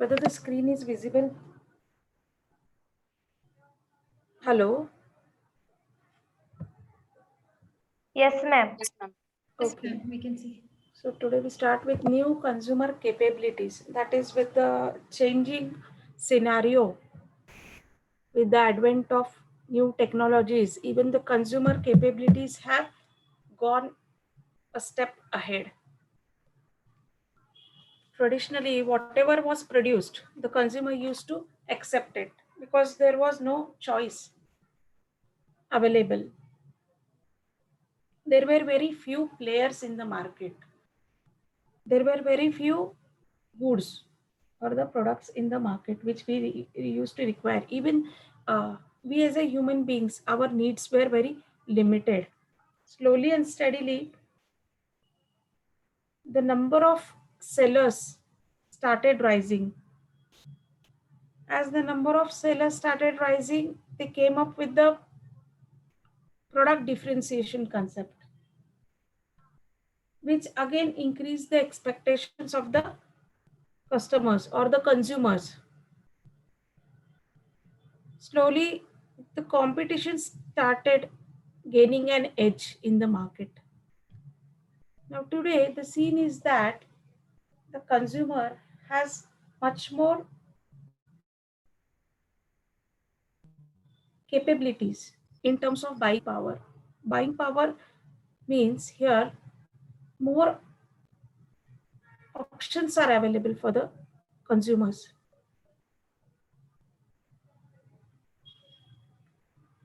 whether the screen is visible. Hello. Yes, ma'am. Yes, ma'am. Okay. We can see. So today we start with new consumer capabilities. That is with the changing scenario, with the advent of new technologies, even the consumer capabilities have gone a step ahead. Traditionally, whatever was produced, the consumer used to accept it because there was no choice available. There were very few players in the market. There were very few goods or the products in the market which we used to require. Even we as a human beings, our needs were very limited. Slowly and steadily, the number of sellers started rising. As the number of sellers started rising, they came up with the product differentiation concept, which again increased the expectations of the customers or the consumers. Slowly, the competition started gaining an edge in the market. Now, today, the scene is that the consumer has much more capabilities in terms of buying power. Buying power means here more options are available for the consumers.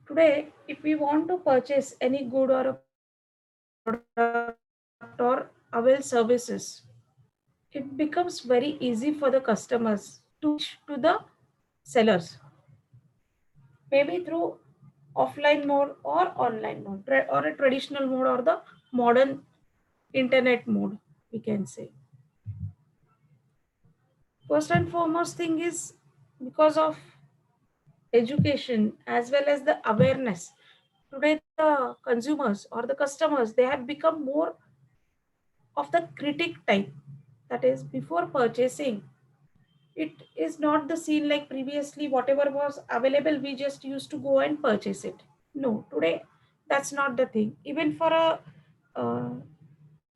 Today, if we want to purchase any good or a product or avail services, it becomes very easy for the customers to reach to the sellers, maybe through offline mode or online mode, or a traditional mode or the modern internet mode, we can say. First and foremost thing is because of education as well as the awareness. Today, the consumers or the customers, they have become more of the critic type. That is, before purchasing, it is not the scene like previously, whatever was available, we just used to go and purchase it. No, today that's not the thing. Even for a uh,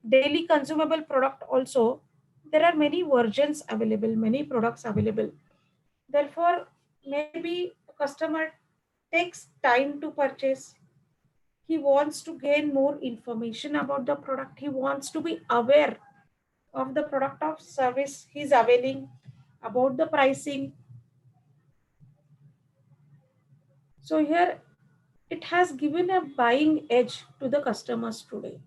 daily consumable product, also, there are many versions available, many products available. Therefore, maybe a customer takes time to purchase. He wants to gain more information about the product. He wants to be aware of the product of service he's availing, about the pricing. So here it has given a buying edge to the customers today.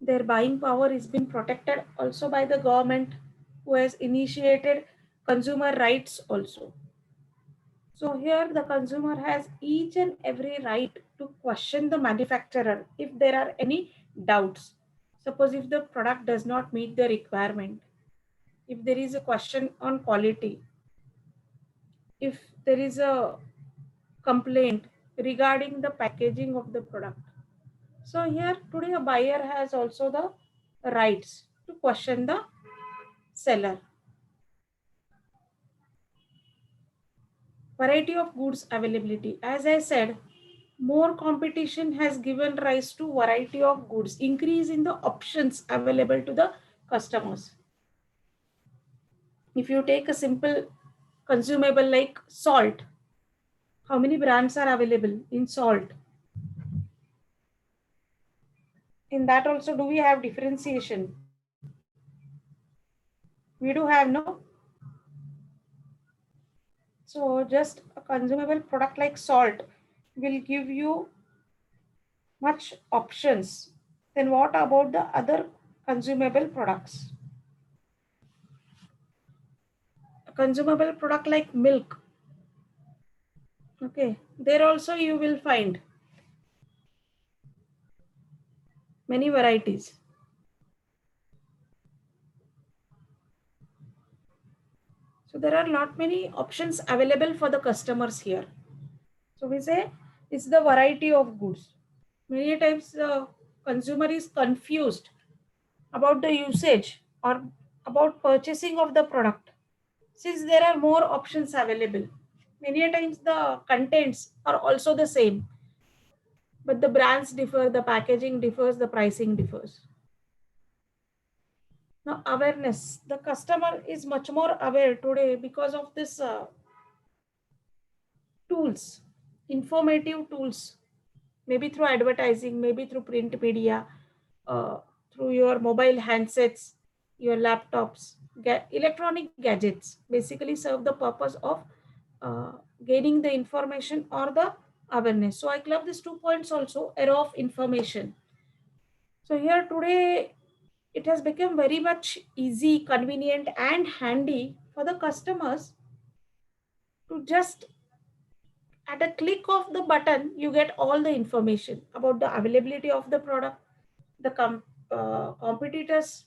Their buying power is being protected also by the government, who has initiated consumer rights also. So here the consumer has each and every right to question the manufacturer if there are any doubts. Suppose if the product does not meet the requirement, if there is a question on quality, if there is a complaint regarding the packaging of the product. So here today a buyer has also the rights to question the seller. Variety of goods availability. As I said, more competition has given rise to variety of goods, increase in the options available to the customers. If you take a simple consumable like salt, how many brands are available in salt? In that also, do we have differentiation? We do have, no? So just a consumable product like salt will give you much options. Then what about the other consumable products? A consumable product like milk. Okay, there also you will find many varieties. So there are not many options available for the customers here. So we say it's the variety of goods. Many times the consumer is confused about the usage or about purchasing of the product, since there are more options available. Many a times the contents are also the same, but the brands differ, the packaging differs, the pricing differs. Now, awareness. The customer is much more aware today because of this tools, informative tools, maybe through advertising, maybe through print media, uh, through your mobile handsets, your laptops, electronic gadgets basically serve the purpose of uh, gaining the information or the awareness. So I club these 2 points also, era of information. So here today it has become very much easy, convenient, and handy for the customers to just at a click of the button you get all the information about the availability of the product, the competitors,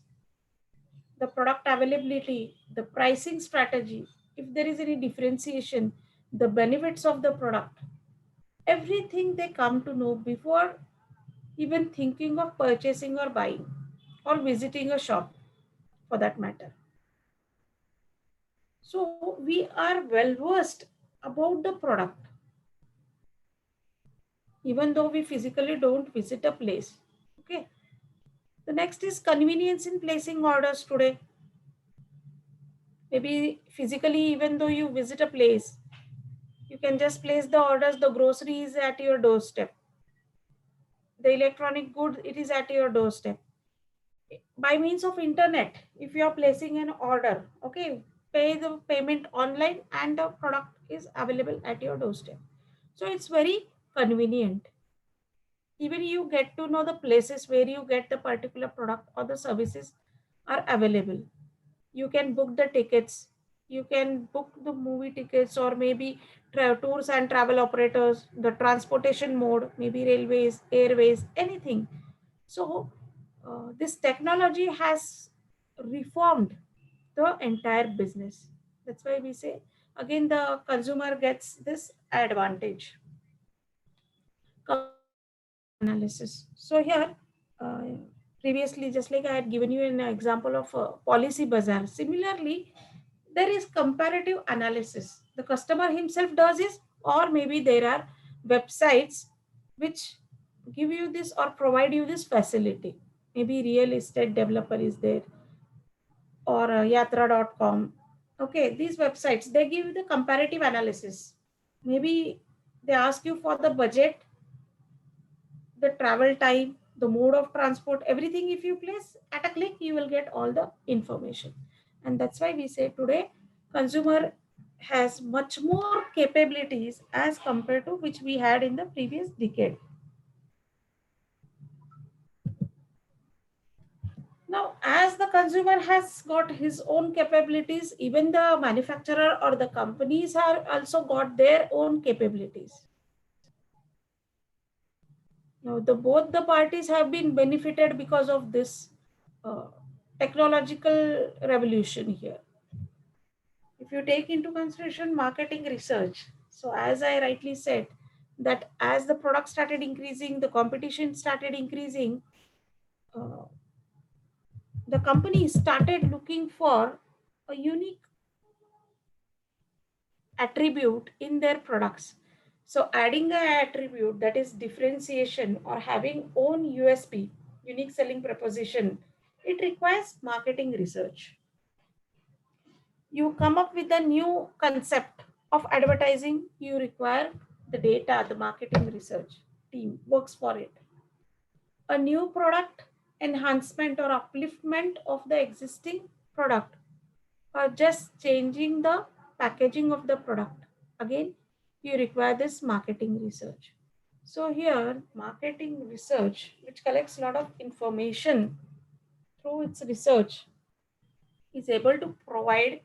the product availability, the pricing strategy, if there is any differentiation, the benefits of the product, everything they come to know before even thinking of purchasing or buying or visiting a shop for that matter. So we are well versed about the product, even though we physically don't visit a place. Okay. The next is convenience in placing orders today. Maybe physically, even though you visit a place, you can just place the orders. The grocery is at your doorstep. The electronic good, it is at your doorstep. By means of internet, if you are placing an order, okay, pay the payment online and the product is available at your doorstep. So it's very convenient. Even you get to know the places where you get the particular product or the services are available. You can book the tickets, you can book the movie tickets, or maybe tours and travel operators, the transportation mode, maybe railways, airways, anything. So this technology has reformed the entire business. That's why we say again the consumer gets this advantage. Coming to comparative analysis. So here, uh, previously, just like I had given you an example of Policy Bazaar. Similarly, there is comparative analysis. The customer himself does this, or maybe there are websites which give you this or provide you this facility. Maybe real estate developer is there, or yatra.com. Okay, these websites, they give you the comparative analysis. Maybe they ask you for the budget, the travel time, the mode of transport, everything. If you place at a click, you will get all the information. And that's why we say today consumer has much more capabilities as compared to which we had in the previous decade. Now, as the consumer has got his own capabilities, even the manufacturer or the companies have also got their own capabilities. Now, both the parties have been benefited because of this uh, technological revolution here. If you take into consideration marketing research, so as I rightly said, that as the product started increasing, the competition started increasing, uh, the company started looking for a unique attribute in their products. So adding a attribute, that is differentiation or having own USP, unique selling proposition, it requires marketing research. You come up with a new concept of advertising, you require the data, the marketing research team works for it. A new product enhancement or upliftment of the existing product, or just changing the packaging of the product. Again, you require this marketing research. So here, marketing research, which collects a lot of information through its research, is able to provide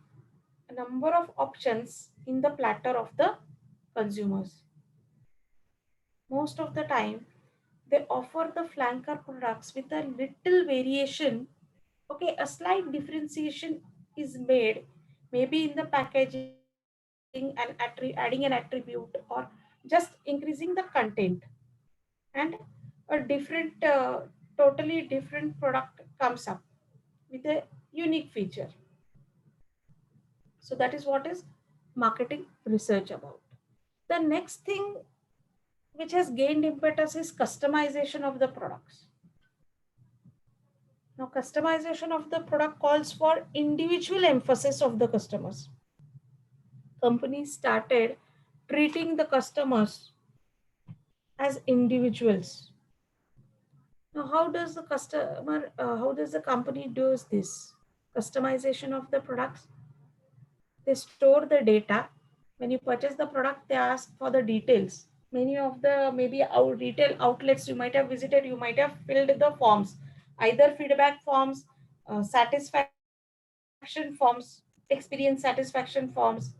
a number of options in the platter of the consumers. Most of the time, they offer the flanker products with a little variation. Okay, a slight differentiation is made, maybe in the packaging and adding an attribute, or just increasing the content, and a different totally different product comes up with a unique feature. So that is what is marketing research about. The next thing which has gained impetus is customization of the products. Now, customization of the product calls for individual emphasis of the customers. Companies started treating the customers as individuals. Now, how does the company does this? Customization of the products. They store the data. When you purchase the product, they ask for the details. Many of the maybe our retail outlets you might have visited, you might have filled the forms, either feedback forms, satisfaction forms, experience satisfaction forms.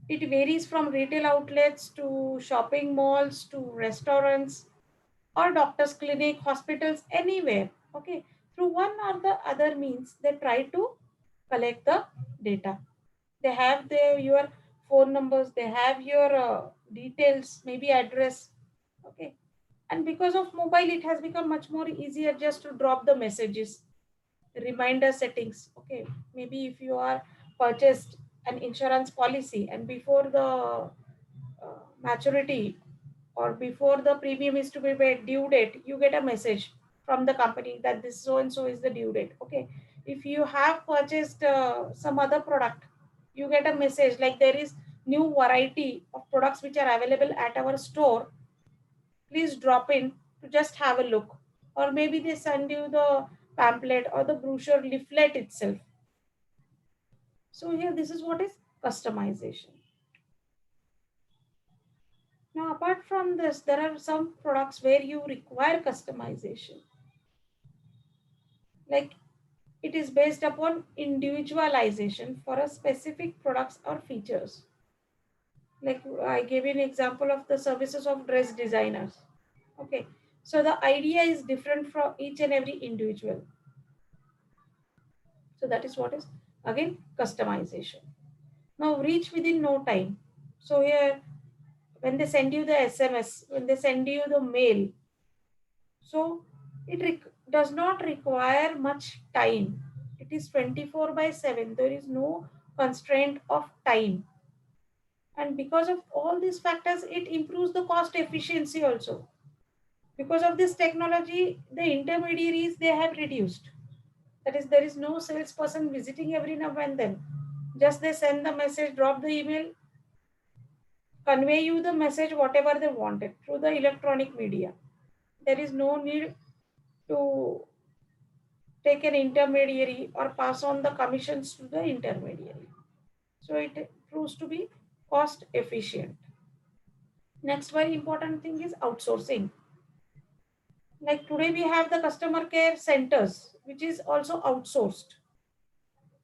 It varies from retail outlets to shopping malls to restaurants or doctor's clinic, hospitals, anywhere. Okay, through one or the other means, they try to collect the data. They have your phone numbers, they have your details, maybe address. Okay, and because of mobile, it has become much more easier just to drop the messages, reminder settings. Okay, maybe if you are purchased an insurance policy and before the maturity or before the premium is to be paid due date, you get a message from the company that this so and so is the due date. Okay, if you have purchased some other product, you get a message like there is new variety of products which are available at our store, please drop in to just have a look. Or maybe they send you the pamphlet or the brochure leaflet itself. So here this is what is customization. Now, apart from this, there are some products where you require customization. Like it is based upon individualization for a specific products or features. Like I gave you an example of the services of dress designers. Okay. So the idea is different from each and every individual. So that is what is again customization. Now reach within no time. So here when they send you the SMS, when they send you the mail, so it does not require much time. It is 24 by 7. There is no constraint of time. And because of all these factors, it improves the cost efficiency also. Because of this technology, the intermediaries they have reduced. That is, there is no salesperson visiting every now and then. Just they send the message, drop the email, convey you the message whatever they wanted through the electronic media. There is no need to take an intermediary or pass on the commissions to the intermediary. So it proves to be cost efficient. Next very important thing is outsourcing. Like today we have the customer care centers, which is also outsourced.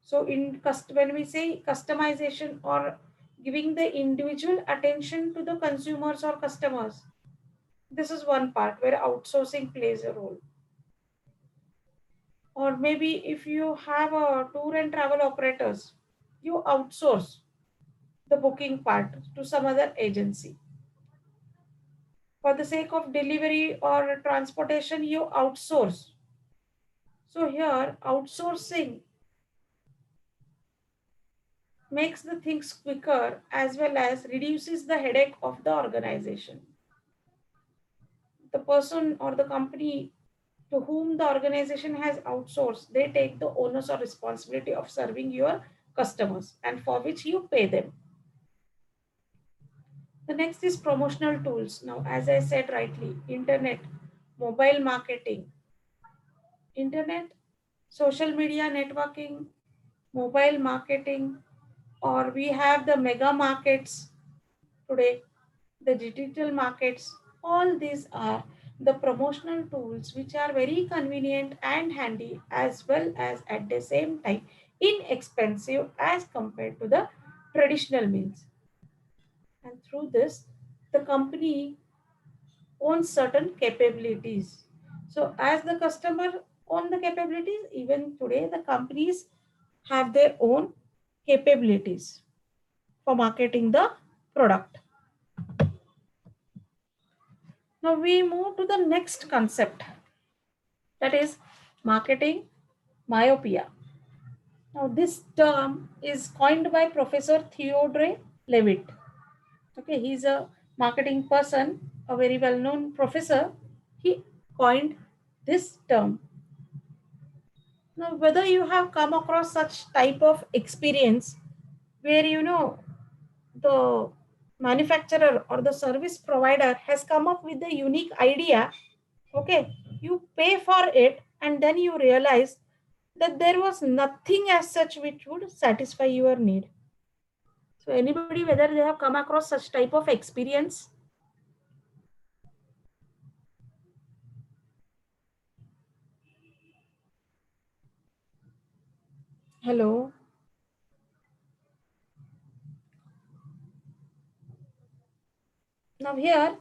So when we say customization or giving the individual attention to the consumers or customers, this is one part where outsourcing plays a role. Or maybe if you have a tour and travel operators, you outsource the booking part to some other agency. For the sake of delivery or transportation, you outsource. So here, outsourcing makes the things quicker as well as reduces the headache of the organization. The person or the company to whom the organization has outsourced, they take the onus or responsibility of serving your customers and for which you pay them. The next is promotional tools. Now, as I said rightly, internet, mobile marketing, internet, social media networking, mobile marketing, or we have the mega markets today, the digital markets. All these are the promotional tools which are very convenient and handy as well as at the same time inexpensive as compared to the traditional means. And through this, the company owns certain capabilities. So as the customer own the capabilities, even today the companies have their own capabilities for marketing the product. Now we move to the next concept, that is marketing myopia. Now, this term is coined by Professor Theodore Levitt. Okay, he's a marketing person, a very well-known professor. He coined this term. Now, whether you have come across such type of experience where the manufacturer or the service provider has come up with a unique idea, okay, you pay for it and then you realize that there was nothing as such which would satisfy your need. So anybody, whether they have come across such type of experience? Hello. Now here,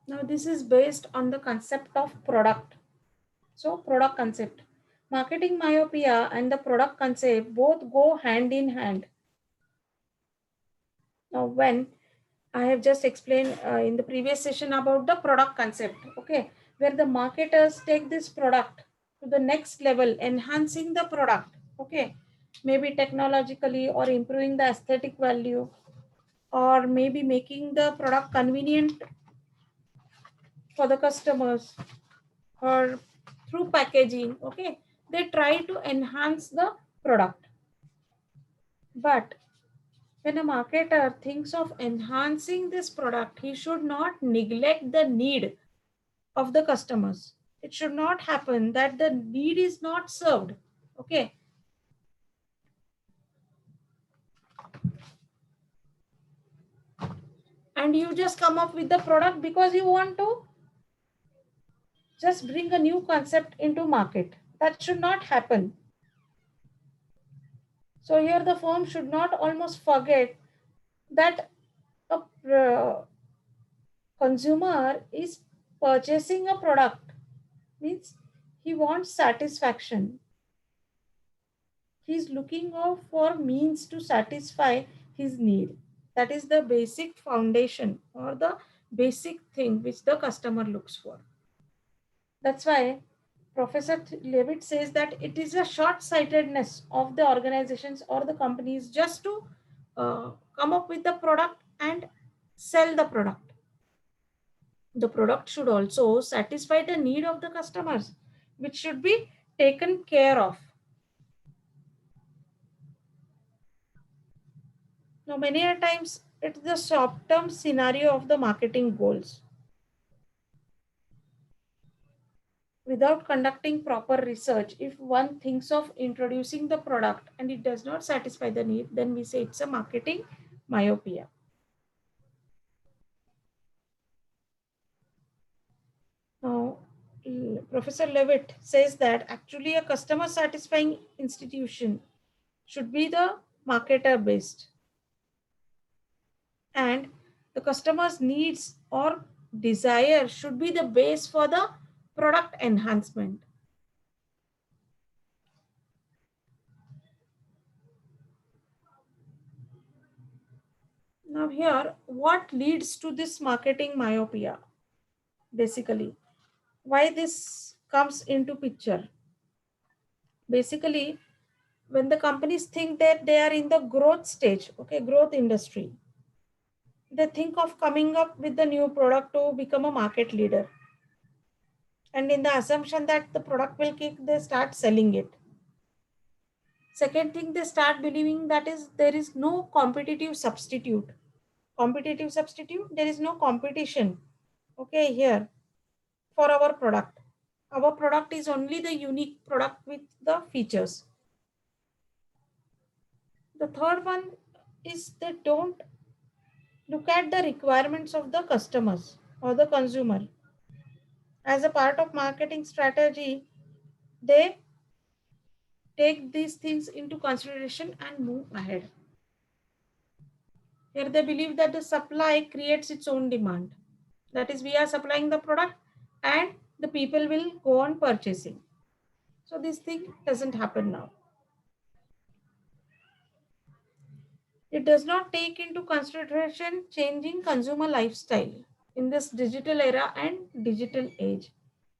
now this is based on the concept of product. So product concept, marketing myopia and the product concept both go hand in hand. Now when I have just explained in the previous session about the product concept, okay, where the marketers take this product to the next level, enhancing the product, okay, maybe technologically or improving the aesthetic value, or maybe making the product convenient for the customers, or through packaging, okay, they try to enhance the product. But when a marketer thinks of enhancing this product, he should not neglect the need of the customers. It should not happen that the need is not served. Okay. And you just come up with the product because you want to just bring a new concept into market. That should not happen. So here the firm should not almost forget that a consumer is purchasing a product, means he wants satisfaction. He's looking out for means to satisfy his need. That is the basic foundation or the basic thing which the customer looks for. That's why Professor Levitt says that it is a short-sightedness of the organizations or the companies just to come up with the product and sell the product. The product should also satisfy the need of the customers, which should be taken care of. Now, many a times it's the short-term scenario of the marketing goals. Without conducting proper research, if one thinks of introducing the product and it does not satisfy the need, then we say it's a marketing myopia. Now, Professor Levitt says that actually a customer satisfying institution should be the marketer based, and the customer's needs or desire should be the base for the product enhancement. Now here, what leads to this marketing myopia? Basically, why this comes into picture? Basically, when the companies think that they are in the growth stage, okay, growth industry, they think of coming up with the new product to become a market leader. And in the assumption that the product will kick, they start selling it. Second thing, they start believing that is there is no competitive substitute. Competitive substitute, there is no competition. Okay, here for our product. Our product is only the unique product with the features. The third one is they don't look at the requirements of the customers or the consumer. As a part of marketing strategy, they take these things into consideration and move ahead. Here they believe that the supply creates its own demand. That is, we are supplying the product and the people will go on purchasing. So this thing doesn't happen now. It does not take into consideration changing consumer lifestyle in this digital era and digital age.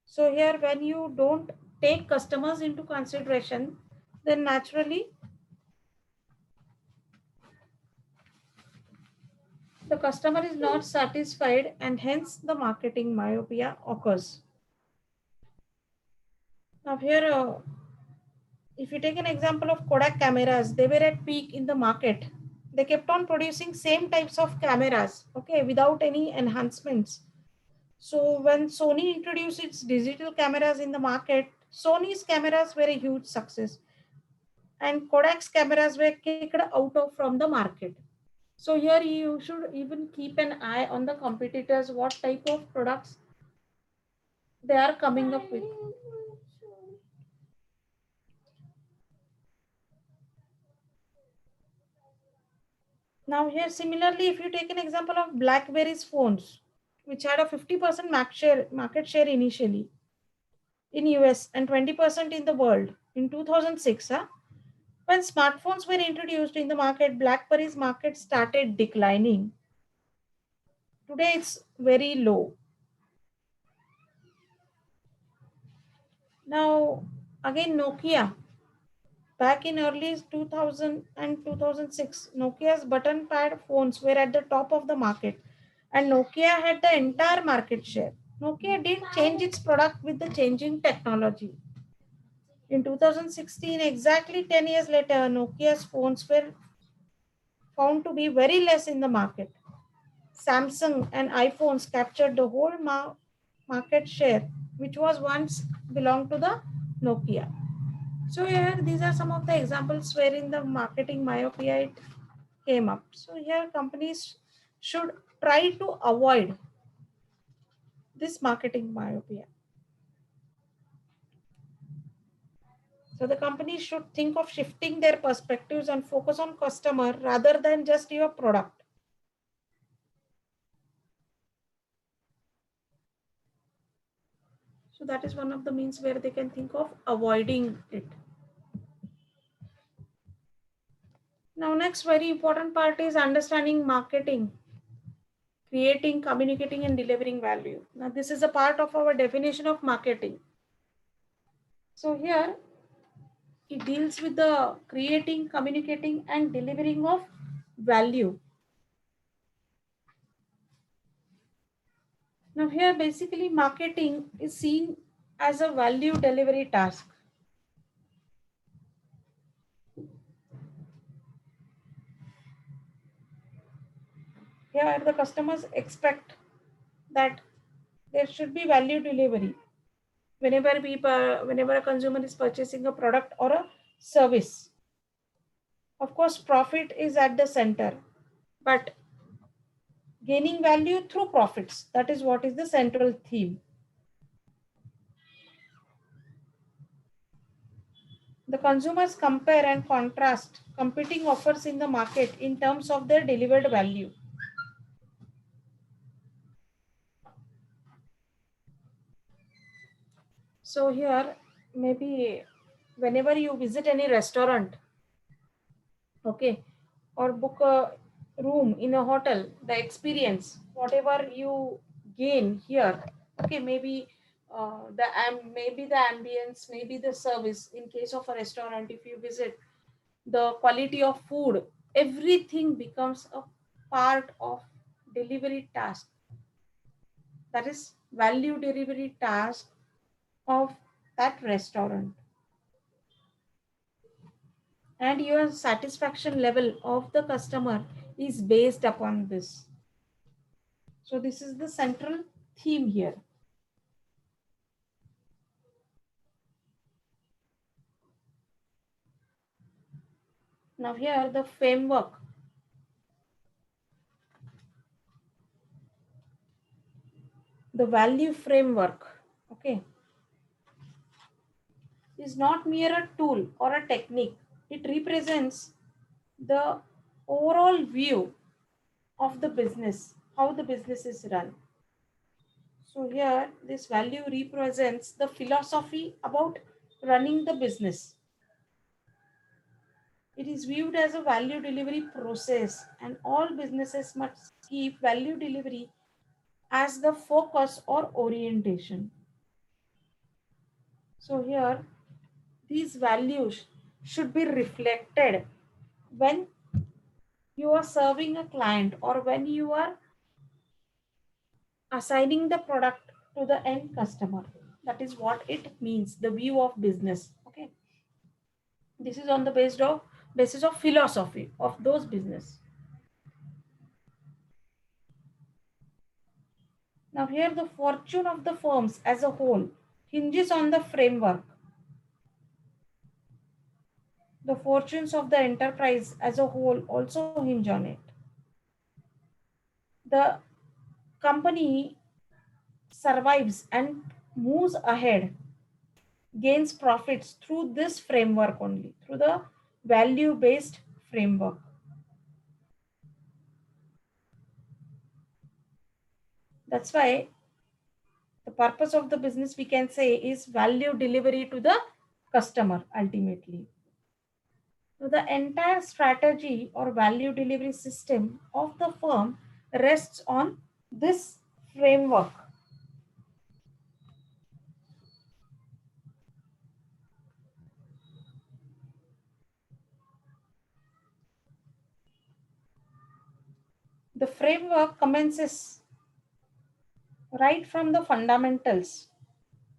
So here when you don't take customers into consideration, then naturally the customer is not satisfied and hence the marketing myopia occurs. Now here, if you take an example of Kodak cameras, they were at peak in the market. They kept on producing same types of cameras, okay, without any enhancements. So when Sony introduced its digital cameras in the market, Sony's cameras were a huge success and Kodak's cameras were kicked out of from the market. So here you should even keep an eye on the competitors, what type of products they are coming up with. Now here similarly, if you take an example of BlackBerry's phones, which had a 50% market share initially in US and 20% in the world in 2006, when smartphones were introduced in the market, BlackBerry's market started declining. Today it's very low. Now again Nokia. Back in early 2000 and 2006, Nokia's button pad phones were at the top of the market and Nokia had the entire market share. Nokia didn't change its product with the changing technology. In 2016, exactly 10 years later, Nokia's phones were found to be very less in the market. Samsung and iPhones captured the whole market share, which was once belonged to the Nokia. So here, these are some of the examples wherein the marketing myopia it came up. So here, companies should try to avoid this marketing myopia. So the companies should think of shifting their perspectives and focus on customer rather than just your product. So that is one of the means where they can think of avoiding it. Now, next very important part is understanding marketing, creating, communicating, and delivering value. Now, this is a part of our definition of marketing. So here it deals with the creating, communicating, and delivering of value. Now, here basically marketing is seen as a value delivery task. Here, the customers expect that there should be value delivery whenever a consumer is purchasing a product or a service. Of course, profit is at the center, but gaining value through profits, that is what is the central theme. The consumers compare and contrast competing offers in the market in terms of their delivered value. So here, maybe whenever you visit any restaurant, okay, or book a room in a hotel, the experience, whatever you gain here, okay, maybe maybe the ambience, maybe the service. In case of a restaurant, if you visit, the quality of food, everything becomes a part of delivery task. That is value delivery task of that restaurant. And your satisfaction level of the customer is based upon this. So this is the central theme here. Now here the framework. The value framework, okay, is not mere a tool or a technique. It represents the overall view of the business, how the business is run. So here this value represents the philosophy about running the business. It is viewed as a value delivery process and all businesses must keep value delivery as the focus or orientation. So here these values should be reflected when you are serving a client or when you are assigning the product to the end customer. That is what it means, the view of business. Okay, this is on the basis of philosophy of those business. Now here the fortune of the firms as a whole hinges on the framework. The fortunes of the enterprise as a whole also hinge on it. The company survives and moves ahead, gains profits through this framework only, through the value based framework. That's why the purpose of the business, we can say, is value delivery to the customer ultimately. So the entire strategy or value delivery system of the firm rests on this framework. The framework commences right from the fundamentals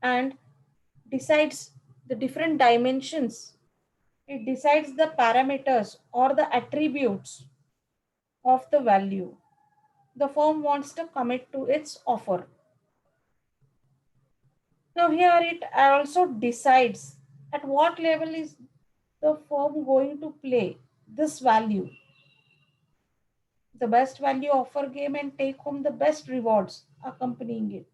and decides the different dimensions. It decides the parameters or the attributes of the value the firm wants to commit to its offer. Now, here it also decides at what level is the firm going to play this value, the best value offer game, and take home the best rewards accompanying it.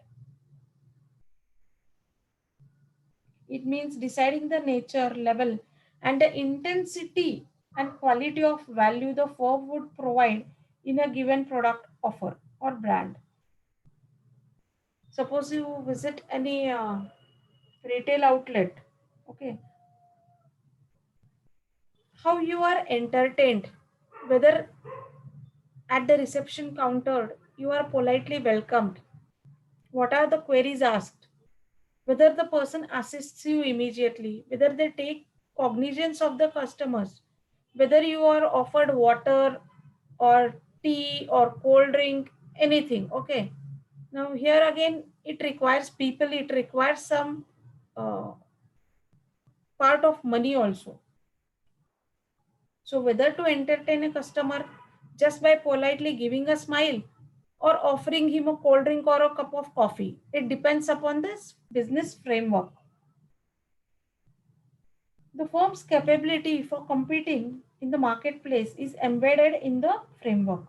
It means deciding the nature, level, and the intensity and quality of value the firm would provide in a given product offer or brand. Suppose you visit any retail outlet, okay, how you are entertained, whether at the reception counter you are politely welcomed, what are the queries asked, whether the person assists you immediately, whether they take cognizance of the customers, whether you are offered water or tea or cold drink, anything. Okay, now here again it requires people, it requires some uh, part of money also. So whether to entertain a customer just by politely giving a smile or offering him a cold drink or a cup of coffee, it depends upon this business framework. The firm's capability for competing in the marketplace is embedded in the framework.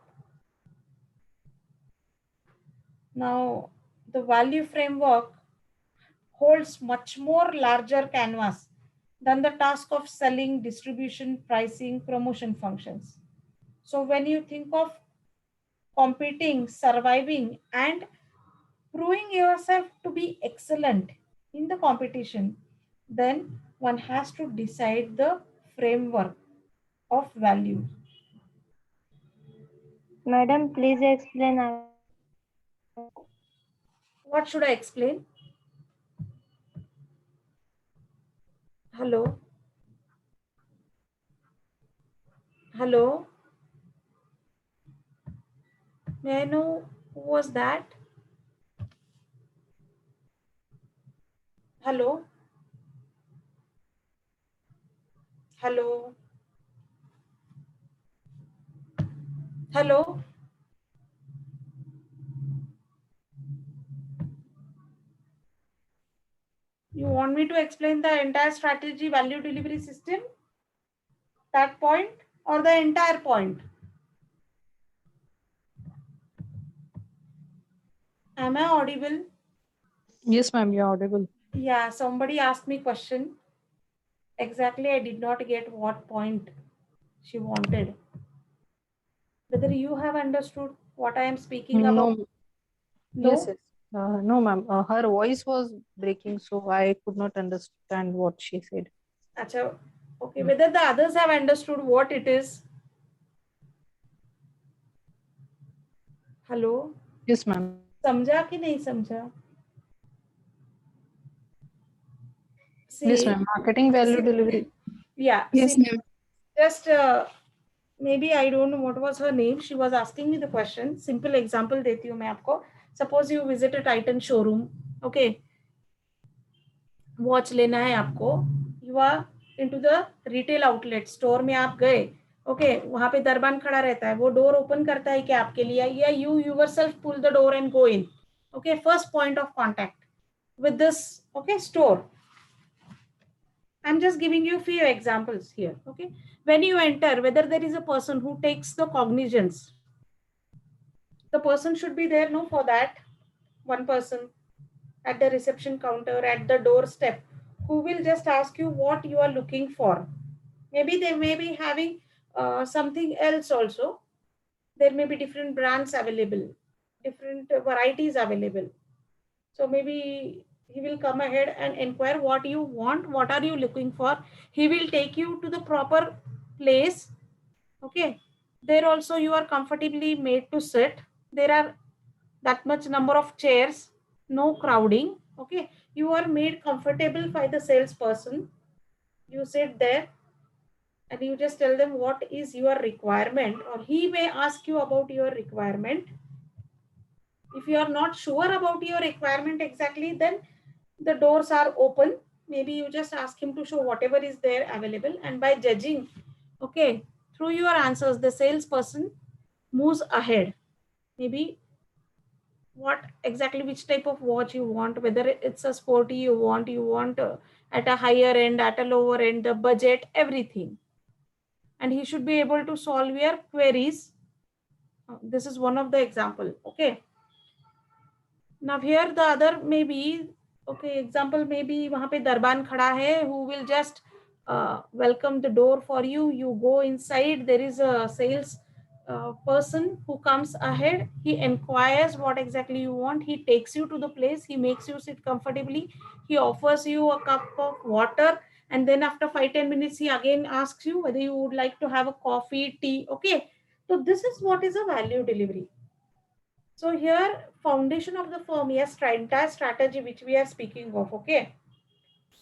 Now, the value framework holds much more larger canvas than the task of selling, distribution, pricing, promotion functions. So when you think of competing, surviving, and proving yourself to be excellent in the competition, then one has to decide the framework of value. Madam, please explain. I will understand. What should I explain? Hello? Hello? May I know who was that? Hello? Hello? Hello? You want me to explain the entire strategy value delivery system? That point or the entire point? Am I audible? Yes, ma'am, you're audible. Yeah, somebody asked me question. Exactly, I did not get what point she wanted. Whether you have understood what I am speaking about? No, yes, No? yes. No, ma'am. Her voice was breaking, so I could not understand what she said. Acha, okay, Hmm. whether the others have understood what it is? Hello? Yes, ma'am. समझा कि नहीं समझा? Yes, See, ma'am. Marketing value see, delivery. yeah, Yes, see, ma'am. just maybe I don't know what was her name. She was asking me the question. Simple example देती हूँ मैं आपको. Suppose you visit a Titan showroom. Okay, watch लेना है आपको. You are into the retail outlet store में आप गए. ओके, वहां पे दरबान खड़ा रहता है, वो डोर ओपन करता है क्या आपके लिए, या you yourself pull the door and go in. Okay, first point of contact with this, okay, store. I'm just giving you few examples here. Okay, when you enter, whether there is a person who takes the cognizance, the person should be there, no, for that one person at the reception counter, at the doorstep, who will just ask you what you are looking for. Maybe they may be having something else also. There may be different brands available, different varieties available. So maybe he will come ahead and inquire what you want, what are you looking for. He will take you to the proper place. Okay, there also you are comfortably made to sit. There are that much number of chairs, no crowding. Okay, you are made comfortable by the salesperson. You sit there and you just tell them what is your requirement, or he may ask you about your requirement. If you are not sure about your requirement exactly, then the doors are open. Maybe you just ask him to show whatever is there available, and by judging, okay, through your answers, the salesperson moves ahead. Maybe what exactly, which type of watch you want, whether it's a sporty you want at a higher end, at a lower end, the budget, everything. And he should be able to solve your queries. This is one of the example. Okay, now here the other maybe, okay, example maybe वहां पे दरबान खड़ा है, who will just welcome the door for you. You go inside, there is a sales person who comes ahead. He inquires what exactly you want. He takes you to the place. He makes you sit comfortably. He offers you a cup of water, and then after 5-10 minutes he again asks you whether you would like to have a coffee, tea. Okay, so this is what is a value delivery. So here, foundation of the firm, yes, entire strategy which we are speaking of, okay.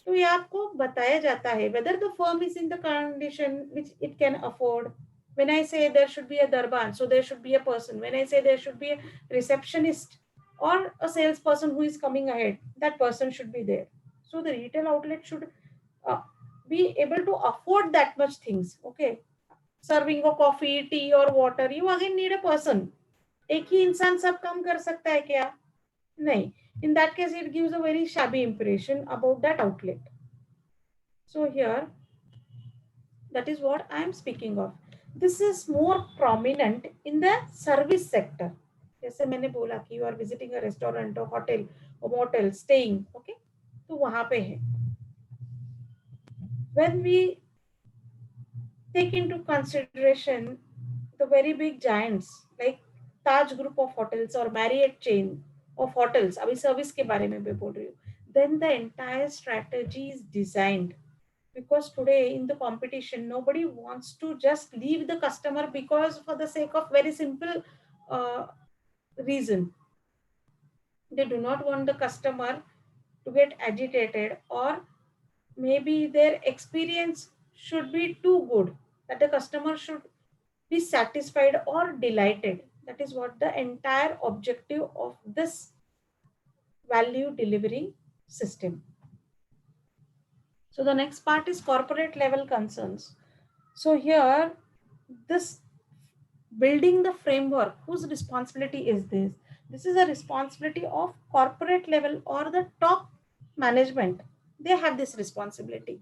तो ये आपको बताया जाता है whether the firm is in the condition which it can afford. When I say there should be a darban, so there should be a person. When I say there should be a receptionist or a salesperson who is coming ahead, that person should be there. So the retail outlet should uh, be able to afford that much things. Okay, serving a coffee, tea, or water, you again need a person. एक ही इंसान सब काम कर सकता है क्या? नहीं. In that case, it gives a very shabby impression about that outlet. So here, that is what I am speaking of. This is more prominent in the service sector. जैसे मैंने बोला कि you are visiting a restaurant or hotel or motel, staying, okay? तो वहां पे है. When we take into consideration the very big giants like Taj Group of Hotels or Marriott chain of hotels, अभी service के बारे में भी बोल रही हूँ, then the entire strategy is designed, because today in the competition nobody wants to just leave the customer because for the sake of very simple uh, reason. They do not want the customer to get agitated, or maybe their experience should be too good that the customer should be satisfied or delighted. That is what the entire objective of this value delivery system. So the next part is corporate level concerns. So here, this building the framework, whose responsibility is this? This is a responsibility of corporate level or the top management. They have this responsibility.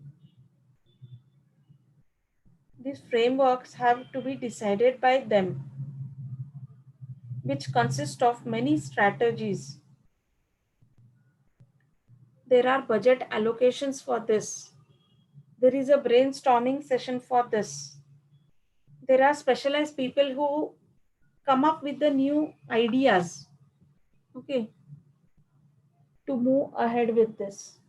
These frameworks have to be decided by them, which consist of many strategies. There are budget allocations for this. There is a brainstorming session for this. There are specialized people who come up with the new ideas, okay, to move ahead with this.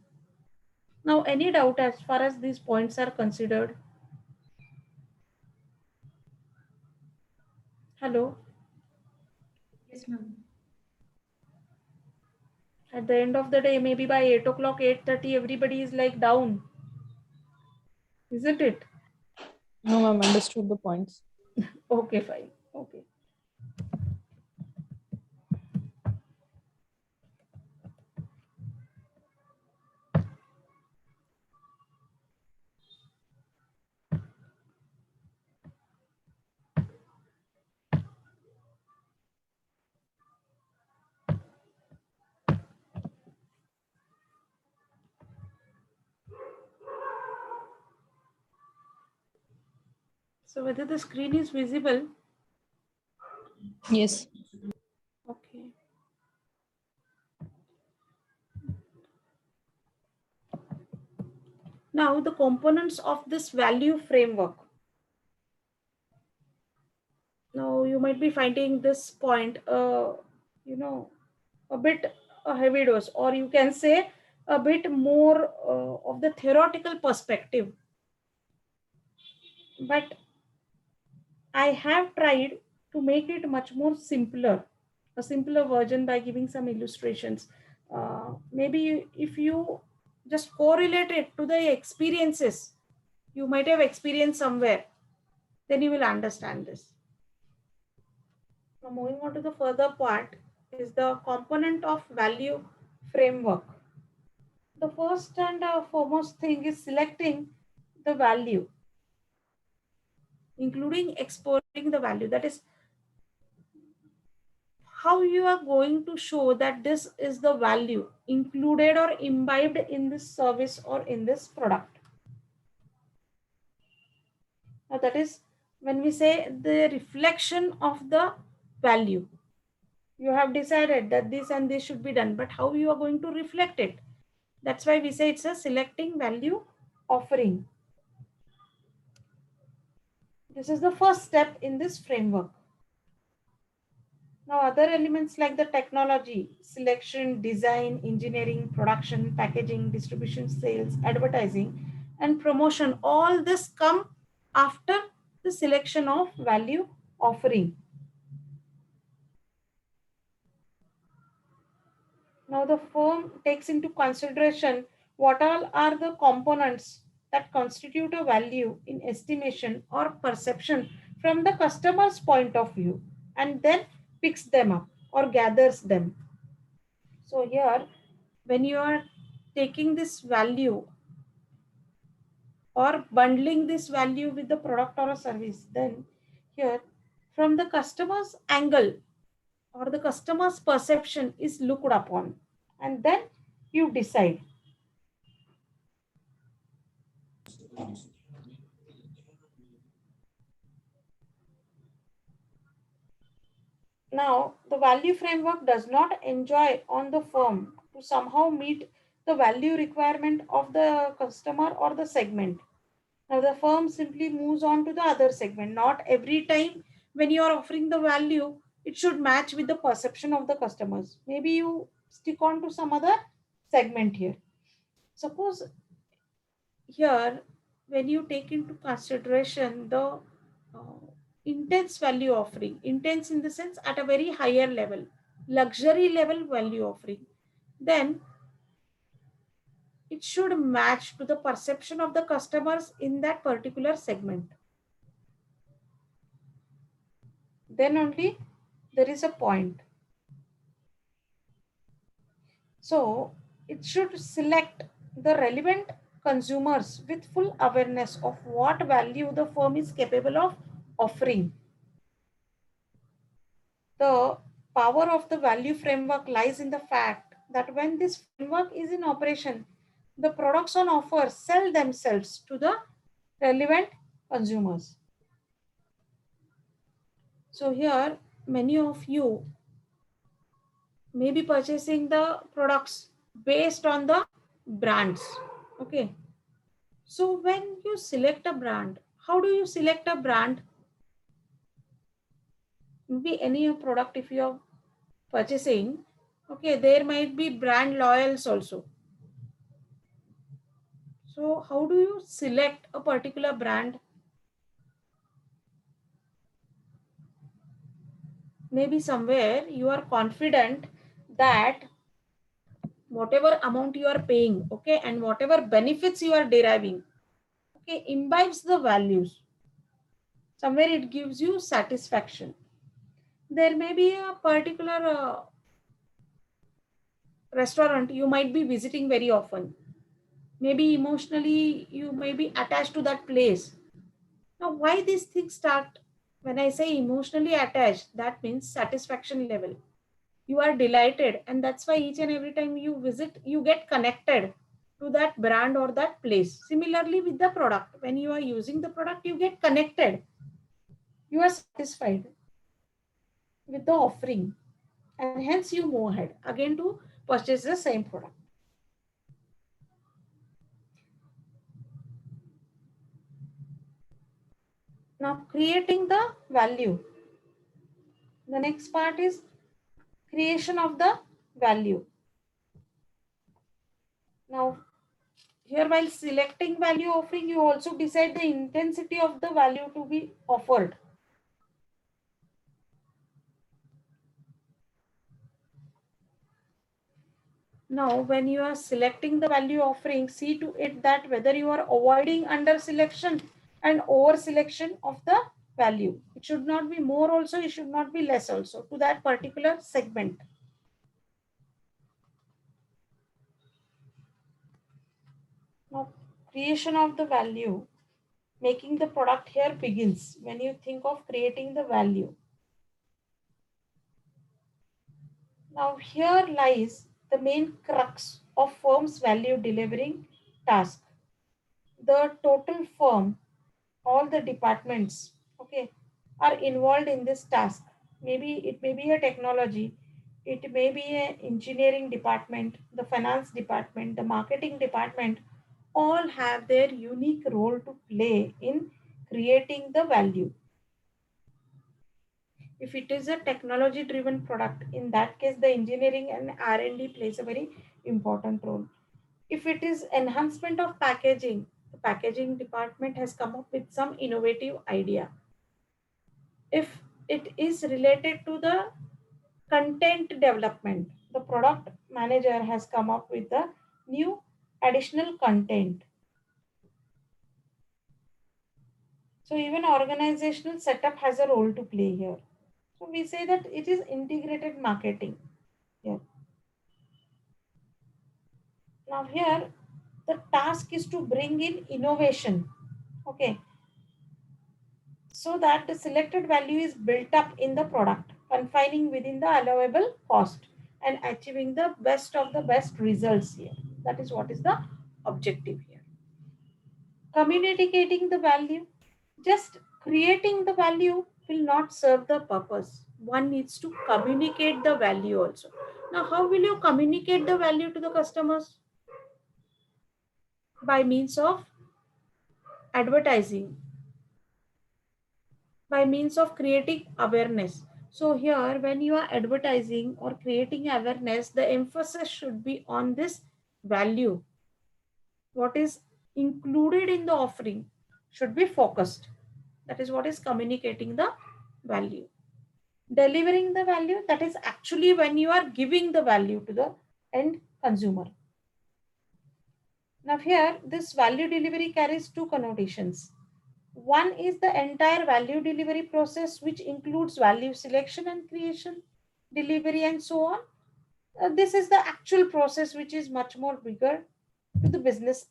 Now, any doubt as far as these points are considered? Hello? Yes, ma'am. At the end of the day, maybe by 8 o'clock, 8:30, everybody is like down. Isn't it? No, ma'am, understood the points. Okay, fine. Okay. So whether the screen is visible? Yes. Okay. Now the components of this value framework. Now you might be finding this point, a bit a heavy dose, or you can say a bit more of the theoretical perspective. But I have tried to make it much more simpler, a simpler version by giving some illustrations. Maybe if you just correlate it to the experiences you might have experienced somewhere, then you will understand this. Now, moving on to the further part is the component of value framework. The first and foremost thing is selecting the value, including exploring the value. That is how you are going to show that this is the value included or imbibed in this service or in this product. Now, that is when we say the reflection of the value. You have decided that this and this should be done, but how you are going to reflect it? That's why we say it's a selecting value offering. This is the first step in this framework. Now, other elements like the technology, selection, design, engineering, production, packaging, distribution, sales, advertising, and promotion, all this come after the selection of value offering. Now, the firm takes into consideration what all are the components that constitute a value in estimation or perception from the customer's point of view, and then picks them up or gathers them. So, here, when you are taking this value or bundling this value with the product or a service, then here, from the customer's angle or the customer's perception is looked upon, and then you decide. Now, the value framework does not enjoy on the firm to somehow meet the value requirement of the customer or the segment. Now, the firm simply moves on to the other segment. Not every time when you are offering the value, it should match with the perception of the customers. Maybe you stick on to some other segment here. Suppose here, when you take into consideration the intense value offering, intense in the sense at a very higher level, luxury level value offering, then it should match to the perception of the customers in that particular segment. Then only there is a point. So it should select the relevant consumers with full awareness of what value the firm is capable of offering. The power of the value framework lies in the fact that when this framework is in operation, the products on offer sell themselves to the relevant consumers. So here, many of you may be purchasing the products based on the brands. Okay. So when you select a brand, how do you select a brand? Maybe any product if you are purchasing, okay, there might be brand loyals also. So how do you select a particular brand? Maybe somewhere you are confident that whatever amount you are paying, okay, and whatever benefits you are deriving, okay, imbibes the values. Somewhere it gives you satisfaction. There may be a particular restaurant you might be visiting very often. Maybe emotionally you may be attached to that place. Now, why these things start? When I say emotionally attached, that means satisfaction level. You are delighted, and that's why each and every time you visit, you get connected to that brand or that place. Similarly, with the product, when you are using the product, you get connected. You are satisfied with the offering, and hence you move ahead again to purchase the same product. Now, creating the value. The next part is creation of the value. Now, here while selecting value offering, you also decide the intensity of the value to be offered. Now, when you are selecting the value offering, see to it that whether you are avoiding under selection and over selection of the value. It should not be more also, it should not be less also to that particular segment. Now, creation of the value, making the product here begins when you think of creating the value. Now, here lies the main crux of firm's value delivering task. The total firm, all the departments, okay, are involved in this task. Maybe it may be a technology, it may be an engineering department, the finance department, the marketing department, all have their unique role to play in creating the value. If it is a technology driven product, in that case the engineering and R&D plays a very important role. If it is enhancement of packaging, the packaging department has come up with some innovative idea. If it is related to the content development, the product manager has come up with the new additional content. So even organizational setup has a role to play here. So we say that it is integrated marketing here. Now here the task is to bring in innovation, okay, so that the selected value is built up in the product, confining within the allowable cost and achieving the best of the best results here. That is what is the objective here. Communicating the value, just creating the value will not serve the purpose. One needs to communicate the value also. Now, how will you communicate the value to the customers? By means of advertising, by means of creating awareness. So here, when you are advertising or creating awareness, the emphasis should be on this value. What is included in the offering should be focused. That is what is communicating the value. Delivering the value, that is actually when you are giving the value to the end consumer. Now here, this value delivery carries two connotations. One is the entire value delivery process, which includes value selection and creation, delivery, and so on. This is the actual process, which is much more bigger to the business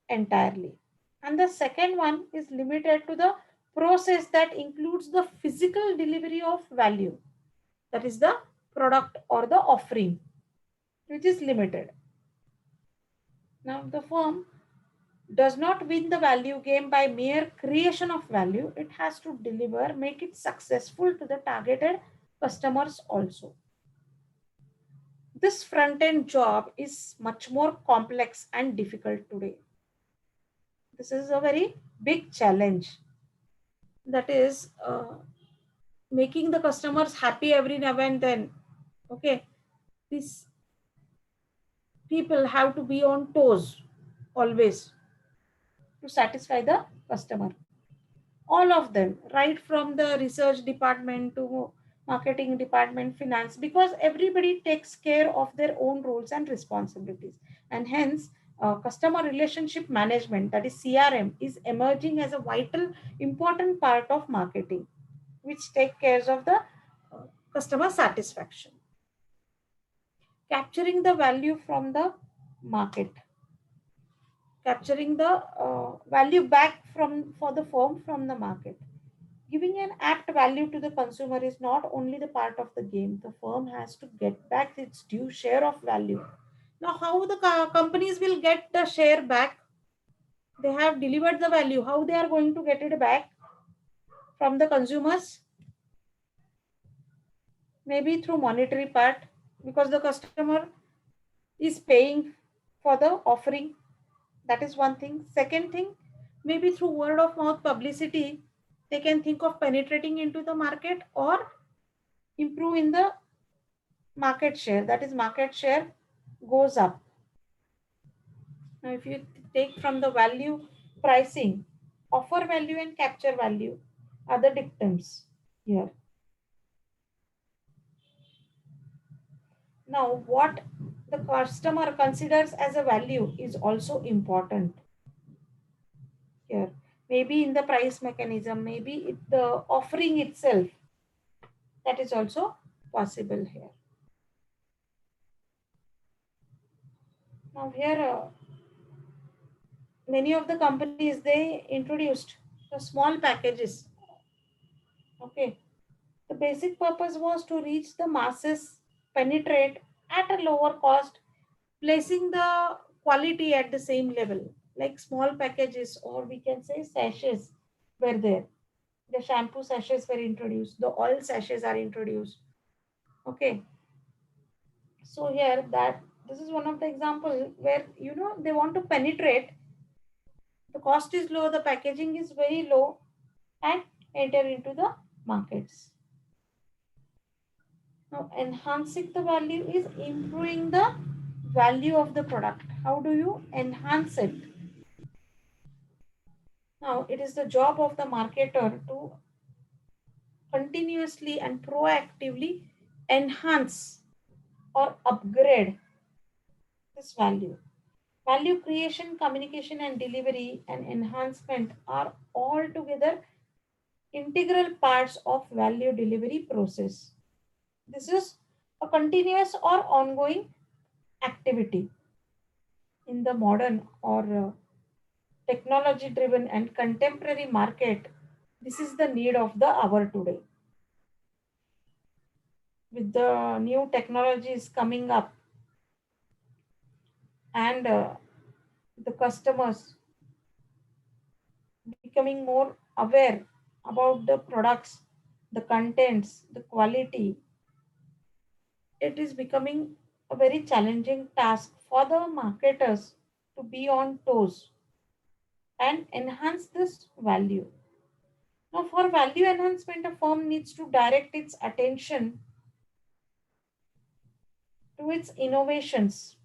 entirely. And the second one is limited to the process that includes the physical delivery of value, that is the product or the offering, which is limited. Now, the firm does not win the value game by mere creation of value. It has to deliver, make it successful to the targeted customers also. This front end job is much more complex and difficult today. This is a very big challenge. That is making the customers happy every now and then. Okay, these people have to be on toes always to satisfy the customer. All of them, right from the research department to marketing department, finance, because everybody takes care of their own roles and responsibilities. And hence, customer relationship management, that is CRM, is emerging as a vital, important part of marketing, which take care of the customer satisfaction. Capturing the value from the market, capturing the value back from for the firm from the market. Giving an apt value to the consumer is not only the part of the game, the firm has to get back its due share of value. Now, how the companies will get the share back? They have delivered the value. How they are going to get it back from the consumers? Maybe through monetary part, because the customer is paying for the offering. That is one thing. Second thing, maybe through word of mouth publicity, they can think of penetrating into the market or improve in the market share. That is, market share goes up. Now, if you take from the value pricing, offer value and capture value are the dictums here. Now, what the customer considers as a value is also important here. Maybe in the price mechanism, maybe the offering itself, that is also possible here. Now here, many of the companies, they introduced the small packages. Okay, the basic purpose was to reach the masses, penetrate at a lower cost, placing the quality at the same level. Like small packages, or we can say sachets, were there. The shampoo sachets were introduced, the oil sachets are introduced. Okay, so here, that this is one of the example where, you know, they want to penetrate. The cost is low, the packaging is very low, and enter into the markets. Now, enhancing the value is improving the value of the product. How do you enhance it? Now, it is the job of the marketer to continuously and proactively enhance or upgrade this value. Value creation, communication, and delivery and enhancement are all together integral parts of value delivery process. This is a continuous or ongoing activity in the modern or technology driven and contemporary market. This is the need of the hour today. With the new technologies coming up and the customers becoming more aware about the products, the contents, the quality, it is becoming a very challenging task for the marketers to be on toes and enhance this value. Now, for value enhancement, a firm needs to direct its attention to its innovations,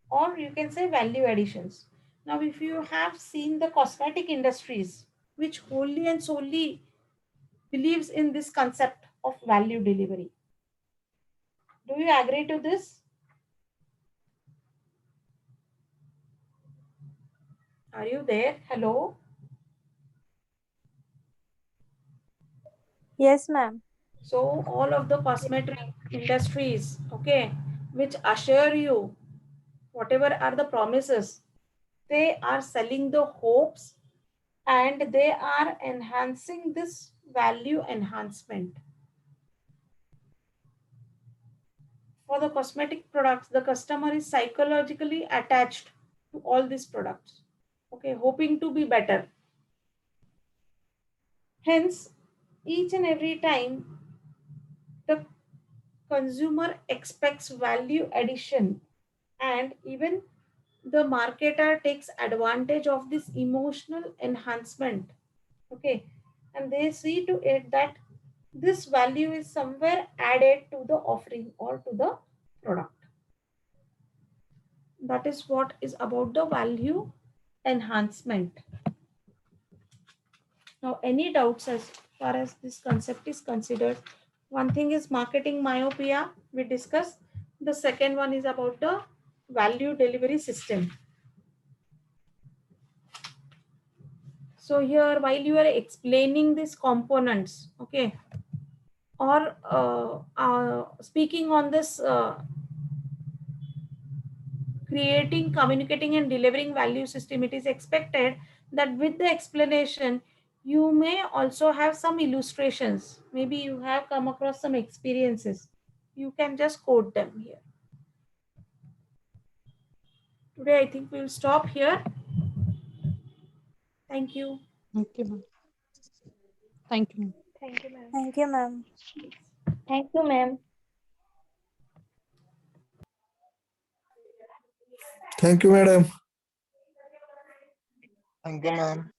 or you can say value additions. Now, if you have seen the cosmetic industries, which wholly and solely believes in this concept of value delivery. Do you agree to this? Are you there? Hello? Yes, ma'am. So all of the cosmetic industries, okay, which assure you whatever are the promises, they are selling the hopes and they are enhancing this value enhancement. For the cosmetic products, the customer is psychologically attached to all these products, okay, hoping to be better. Hence, each and every time the consumer expects value addition, and even the marketer takes advantage of this emotional enhancement, okay, and they see to it that this value is somewhere added to the offering or to the product. That is what is about the value enhancement. Now, any doubts as far as this concept is considered. One thing is marketing myopia, we discussed. The second one is about the value delivery system. So here, while you are explaining these components, okay, or speaking on this creating, communicating, and delivering value system, it is expected that with the explanation, you may also have some illustrations. Maybe you have come across some experiences. You can just quote them here. Today, I think we'll stop here. Thank you. Okay, ma'am. Thank you. Thank you, ma'am. Thank you, ma'am. Thank you, ma'am. Thank you, madam. Thank you, ma'am.